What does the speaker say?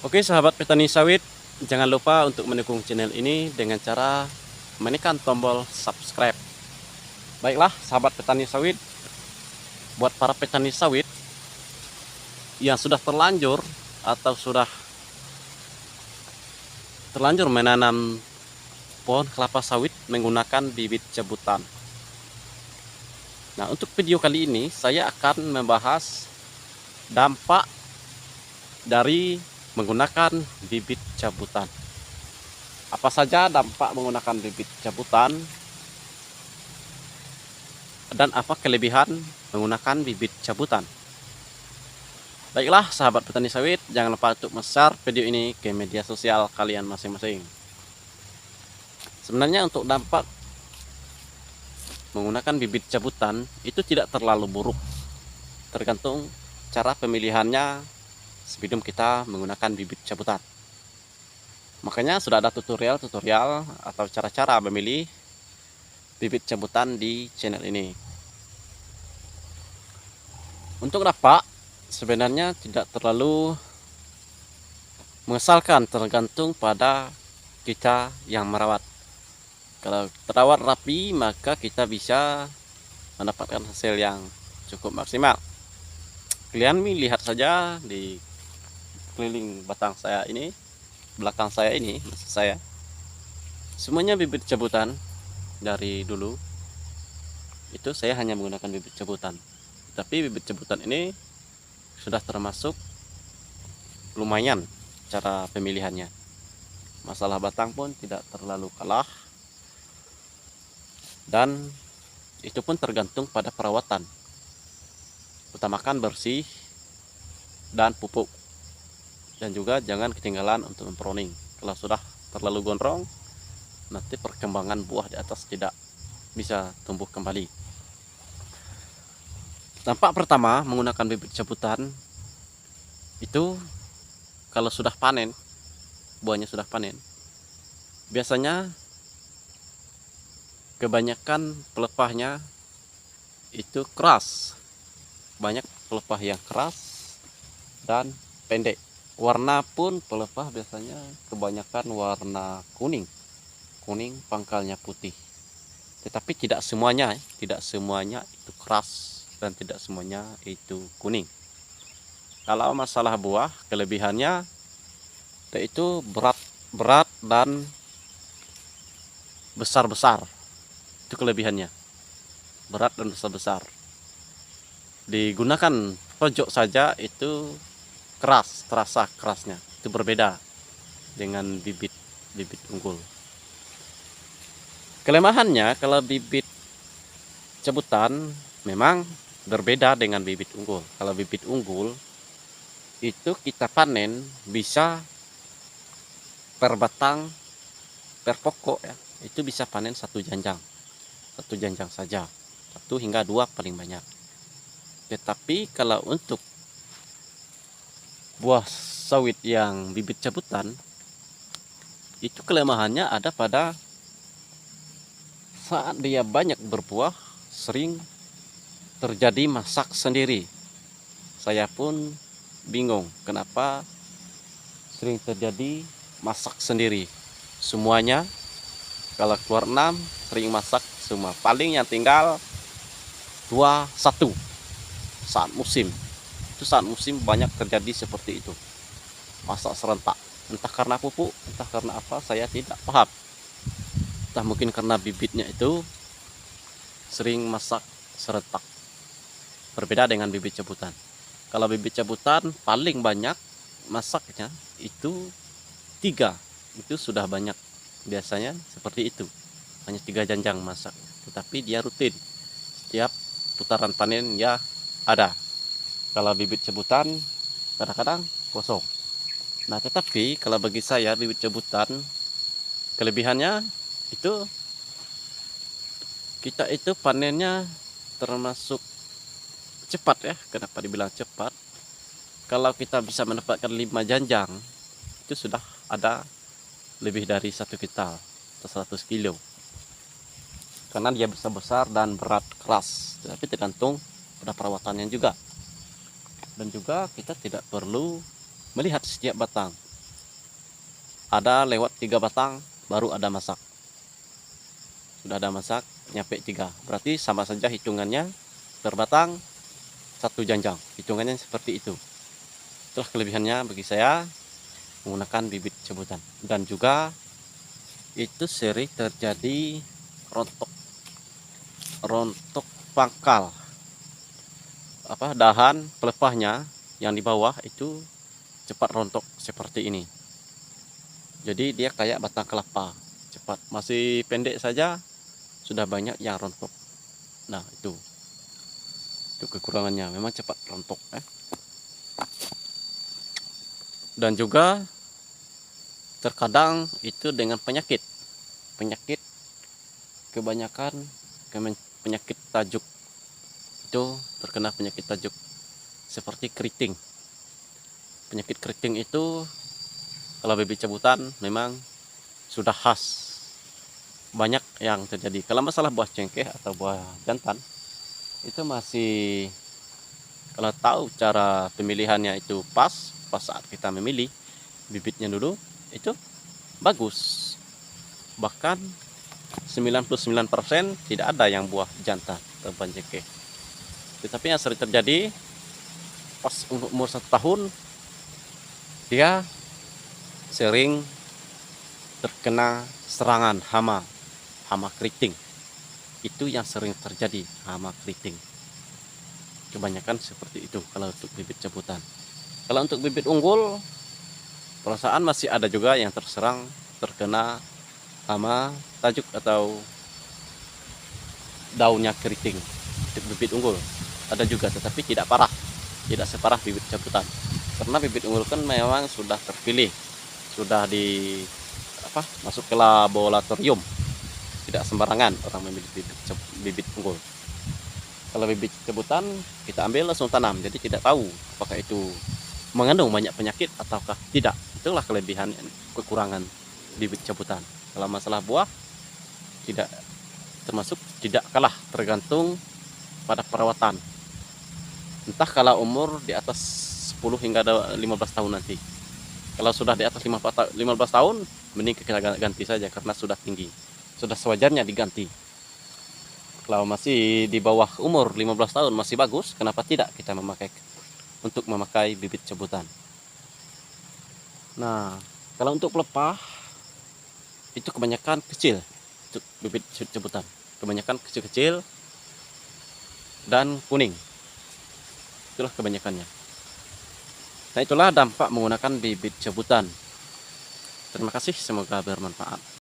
Oke sahabat petani sawit, jangan lupa untuk mendukung channel ini dengan cara menekan tombol subscribe. Baiklah sahabat petani sawit, buat para petani sawit yang sudah terlanjur atau sudah terlanjur menanam pohon kelapa sawit menggunakan bibit cabutan. Nah, untuk video kali ini saya akan membahas dampak dari menggunakan bibit cabutan. Apa saja dampak menggunakan bibit cabutan dan apa kelebihan menggunakan bibit cabutan. Baiklah sahabat petani sawit, jangan lupa untuk share video ini ke media sosial kalian masing-masing. Sebenarnya untuk dampak menggunakan bibit cabutan itu tidak terlalu buruk, tergantung cara pemilihannya sebelum kita menggunakan bibit cabutan. Makanya sudah ada tutorial atau cara-cara memilih bibit cabutan di channel ini. Untuk dampak sebenarnya tidak terlalu mengesalkan, tergantung pada kita yang merawat. Kalau terawat rapi, maka kita bisa mendapatkan hasil yang cukup maksimal. Kalian lihat saja di keliling batang saya ini, belakang saya ini, maksud saya, semuanya bibit cabutan. Dari dulu itu saya hanya menggunakan bibit cabutan, tapi bibit cabutan ini sudah termasuk lumayan cara pemilihannya. Masalah batang pun tidak terlalu kalah, dan itu pun tergantung pada perawatan. Utamakan bersih dan pupuk, dan juga jangan ketinggalan untuk memproning. Kalau sudah terlalu gondrong, nanti perkembangan buah di atas tidak bisa tumbuh kembali. Dampak pertama menggunakan bibit cabutan itu, kalau sudah panen, buahnya sudah panen, biasanya kebanyakan pelepahnya itu keras. Banyak pelepah yang keras dan pendek. Warna pun pelepah biasanya kebanyakan warna kuning pangkalnya putih. Tetapi tidak semuanya itu keras dan tidak semuanya itu kuning. Kalau masalah buah, kelebihannya yaitu berat dan besar-besar. Itu kelebihannya, berat dan besar-besar. Digunakan pojok saja itu keras, terasa kerasnya. Itu berbeda dengan bibit unggul. Kelemahannya, kalau bibit cabutan memang berbeda dengan bibit unggul. Kalau bibit unggul itu kita panen bisa per batang, per pokok ya, itu bisa panen satu janjang saja, 1 hingga 2 paling banyak. Tetapi kalau untuk buah sawit yang bibit cabutan, itu kelemahannya ada pada saat dia banyak berbuah, sering terjadi masak sendiri. Saya pun bingung kenapa sering terjadi masak sendiri. Semuanya kalau keluar 6 sering masak semua. Paling yang tinggal 2, 1 saat musim. Itu saat musim banyak terjadi seperti itu, masak serentak. Entah karena pupuk, entah karena apa, saya tidak paham. Entah mungkin karena bibitnya itu sering masak serentak. Berbeda dengan bibit cabutan. Kalau bibit cabutan paling banyak masaknya itu 3, itu sudah banyak. Biasanya seperti itu, hanya 3 janjang masak. Tetapi dia rutin, setiap putaran panen ya ada. Kalau bibit cabutan kadang-kadang kosong. Nah, tetapi kalau bagi saya bibit cabutan kelebihannya itu, kita itu panennya termasuk cepat ya. Kenapa dibilang cepat? Kalau kita bisa mendapatkan 5 janjang, itu sudah ada lebih dari 1 kintal atau 100 kilo. Karena dia besar-besar dan berat keras. Tapi tergantung pada perawatannya juga. Dan juga kita tidak perlu melihat setiap batang. ada lewat 3 batang baru ada masak. Sudah ada masak nyampe 3, berarti sama saja hitungannya per batang 1 janjang, hitungannya seperti itu. Itulah kelebihannya bagi saya menggunakan bibit cabutan. Dan juga itu sering terjadi rontok pangkal, dahan pelepahnya yang di bawah itu cepat rontok seperti ini. Jadi dia kayak batang kelapa, cepat, masih pendek saja sudah banyak yang rontok. Nah, itu kekurangannya, memang cepat rontok. Dan juga terkadang itu dengan penyakit kebanyakan penyakit tajuk, itu terkena penyakit tajuk seperti keriting. Penyakit keriting itu kalau bibit cabutan memang sudah khas, banyak yang terjadi. Kalau masalah buah cengkeh atau buah jantan itu masih, kalau tahu cara pemilihannya itu pas saat kita memilih bibitnya dulu, itu bagus. Bahkan 99% tidak ada yang buah jantan atau buah cengkeh. Tetapi yang sering terjadi pas umur 1 tahun, dia sering terkena serangan hama keriting. Itu yang sering terjadi, hama keriting. Kebanyakan seperti itu kalau untuk bibit cabutan. Kalau untuk bibit unggul, perasaan masih ada juga yang terkena hama tajuk atau daunnya keriting. Untuk bibit unggul ada juga, tetapi tidak parah, tidak separah bibit cabutan. Karena bibit unggul kan memang sudah terpilih, sudah masuk ke laboratorium, tidak sembarangan orang memilih bibit unggul. Kalau bibit cabutan kita ambil langsung tanam, jadi tidak tahu apakah itu mengandung banyak penyakit ataukah tidak. Itulah kelebihan, kekurangan bibit cabutan. Kalau masalah buah tidak kalah, tergantung pada perawatan. Entah kalau umur di atas 10 hingga 15 tahun nanti. Kalau sudah di atas 15 tahun, mending kita ganti saja karena sudah tinggi, sudah sewajarnya diganti. Kalau masih di bawah umur 15 tahun masih bagus, kenapa tidak kita memakai bibit cabutan. Nah, kalau untuk pelepah itu kebanyakan kecil, untuk bibit cabutan kebanyakan kecil-kecil dan kuning. Itulah kebanyakannya. Nah, itulah dampak menggunakan bibit cabutan. Terima kasih, semoga bermanfaat.